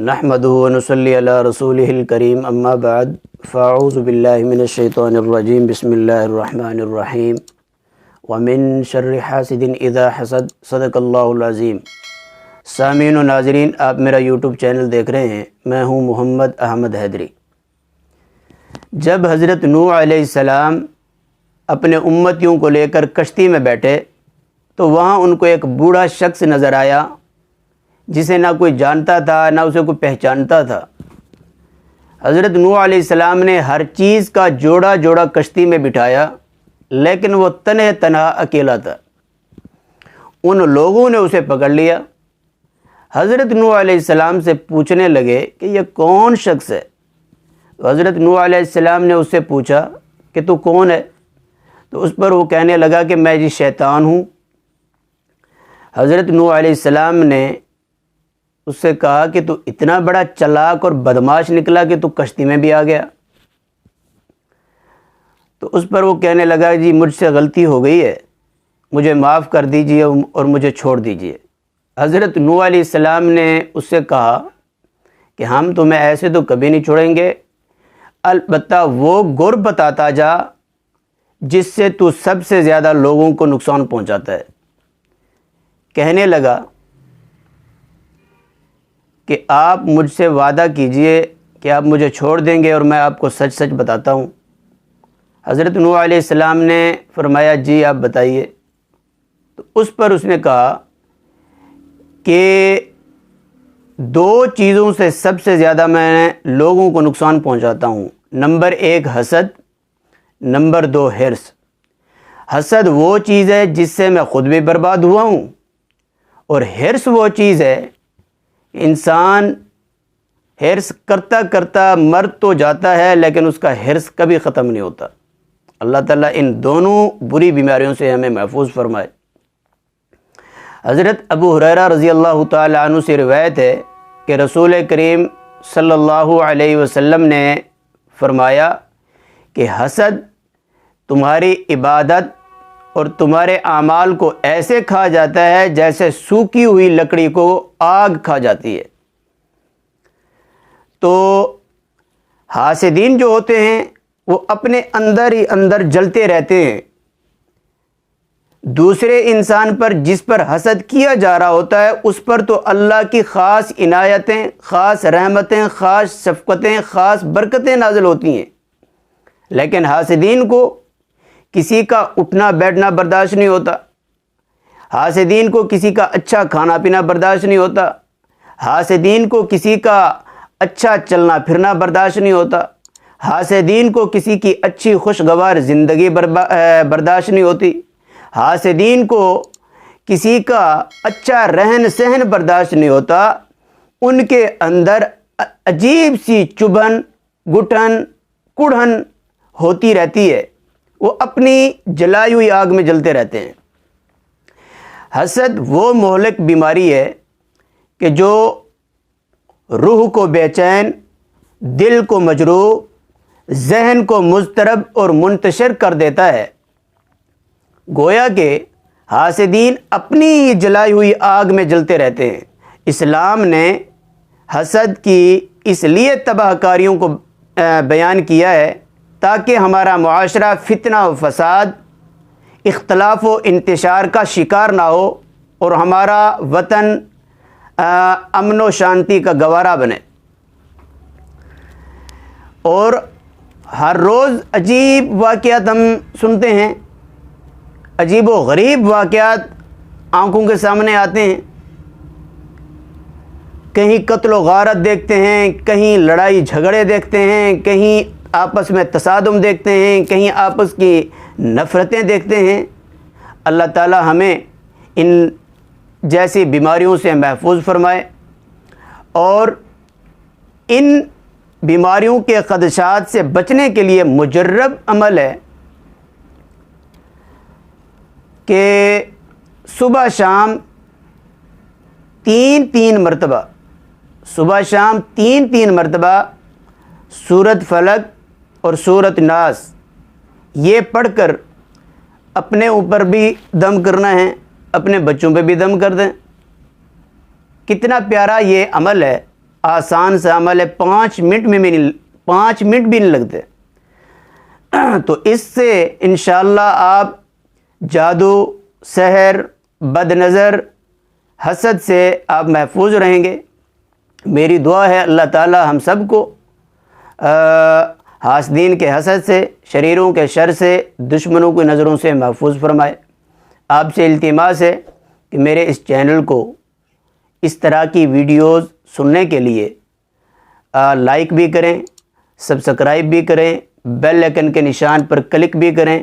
نحمده ونصلي على رسوله الكريم اما بعد فاعوذ بالله من الشیطان الرجیم بسم اللہ الرحمن الرحیم ومن شر حاسد اذا حسد صدق اللہ العظیم۔ سامعین و ناظرین، آپ میرا یوٹیوب چینل دیکھ رہے ہیں، میں ہوں محمد احمد حیدری۔ جب حضرت نوح علیہ السلام اپنے امتیوں کو لے کر کشتی میں بیٹھے تو وہاں ان کو ایک بوڑھا شخص نظر آیا جسے نہ کوئی جانتا تھا نہ اسے کوئی پہچانتا تھا۔ حضرت نوح علیہ السلام نے ہر چیز کا جوڑا جوڑا کشتی میں بٹھایا، لیکن وہ تنہا اکیلا تھا۔ ان لوگوں نے اسے پکڑ لیا۔ حضرت نوح علیہ السلام سے پوچھنے لگے کہ یہ کون شخص ہے؟ تو حضرت نوح علیہ السلام نے اس سے پوچھا کہ تو کون ہے؟ تو اس پر وہ کہنے لگا کہ میں شیطان ہوں۔ حضرت نوح علیہ السلام نے اس سے کہا کہ تو اتنا بڑا چلاک اور بدماش نکلا کہ تو کشتی میں بھی آ گیا۔ تو اس پر وہ کہنے لگا جی مجھ سے غلطی ہو گئی ہے، مجھے معاف کر دیجئے اور مجھے چھوڑ دیجئے۔ حضرت نوح علیہ السلام نے اس سے کہا کہ ہم تمہیں ایسے تو کبھی نہیں چھوڑیں گے، البتہ وہ گر بتاتا جا جس سے تو سب سے زیادہ لوگوں کو نقصان پہنچاتا ہے۔ کہنے لگا کہ آپ مجھ سے وعدہ کیجئے کہ آپ مجھے چھوڑ دیں گے اور میں آپ کو سچ سچ بتاتا ہوں۔ حضرت نوح علیہ السلام نے فرمایا جی آپ بتائیے۔ تو اس پر اس نے کہا کہ دو چیزوں سے سب سے زیادہ میں لوگوں کو نقصان پہنچاتا ہوں، نمبر 1 حسد، نمبر 2 حرص۔ حسد وہ چیز ہے جس سے میں خود بھی برباد ہوا ہوں، اور حرص وہ چیز ہے انسان حرص کرتا کرتا مر تو جاتا ہے لیکن اس کا حرص کبھی ختم نہیں ہوتا۔ اللہ تعالیٰ ان دونوں بری بیماریوں سے ہمیں محفوظ فرمائے۔ حضرت ابو ہریرہ رضی اللہ تعالی عنہ سے روایت ہے کہ رسول کریم صلی اللہ علیہ وسلم نے فرمایا کہ حسد تمہاری عبادت اور تمہارے اعمال کو ایسے کھا جاتا ہے جیسے سوکھی ہوئی لکڑی کو آگ کھا جاتی ہے۔ تو حاسدین جو ہوتے ہیں وہ اپنے اندر ہی اندر جلتے رہتے ہیں۔ دوسرے انسان پر جس پر حسد کیا جا رہا ہوتا ہے اس پر تو اللہ کی خاص عنایتیں، خاص رحمتیں، خاص شفقتیں، خاص برکتیں نازل ہوتی ہیں، لیکن حاسدین کو کسی کا اٹھنا بیٹھنا برداشت نہیں ہوتا، حاسدین کو کسی کا اچھا کھانا پینا برداشت نہیں ہوتا، حاسدین کو کسی کا اچھا چلنا پھرنا برداشت نہیں ہوتا، حاسدین کو کسی کی اچھی خوشگوار زندگی برداشت نہیں ہوتی، حاسدین کو کسی کا اچھا رہن سہن برداشت نہیں ہوتا۔ ان کے اندر عجیب سی چبھن، گھٹن، کڑھن ہوتی رہتی ہے، وہ اپنی جلائی ہوئی آگ میں جلتے رہتے ہیں۔ حسد وہ مہلک بیماری ہے کہ جو روح کو بے چین، دل کو مجروح، ذہن کو مضطرب اور منتشر کر دیتا ہے۔ گویا کہ حاسدین اپنی جلائی ہوئی آگ میں جلتے رہتے ہیں۔ اسلام نے حسد کی اس لیے تباہ کاریوں کو بیان کیا ہے تاکہ ہمارا معاشرہ فتنہ و فساد، اختلاف و انتشار کا شکار نہ ہو اور ہمارا وطن امن و شانتی کا گوارا بنے۔ اور ہر روز عجیب واقعات ہم سنتے ہیں، عجیب و غریب واقعات آنکھوں کے سامنے آتے ہیں۔ کہیں قتل و غارت دیکھتے ہیں، کہیں لڑائی جھگڑے دیکھتے ہیں، کہیں آپس میں تصادم دیکھتے ہیں، کہیں آپس کی نفرتیں دیکھتے ہیں۔ اللہ تعالی ہمیں ان جیسی بیماریوں سے محفوظ فرمائے، اور ان بیماریوں کے خدشات سے بچنے کے لیے مجرب عمل ہے کہ صبح شام تین مرتبہ سورۃ فلق اور سورۃ ناس یہ پڑھ کر اپنے اوپر بھی دم کرنا ہے، اپنے بچوں پہ بھی دم کر دیں۔ کتنا پیارا یہ عمل ہے آسان سا عمل ہے، 5 منٹ بھی نہیں لگتے۔ تو اس سے انشاءاللہ آپ جادو، سحر، بد نظر، حسد سے آپ محفوظ رہیں گے۔ میری دعا ہے اللہ تعالی ہم سب کو حاسدین کے حسد سے، شریروں کے شر سے، دشمنوں کی نظروں سے محفوظ فرمائے۔ آپ سے التماس ہے کہ میرے اس چینل کو اس طرح کی ویڈیوز سننے کے لیے لائک بھی کریں، سبسکرائب بھی کریں، بیل آئیکن کے نشان پر کلک بھی کریں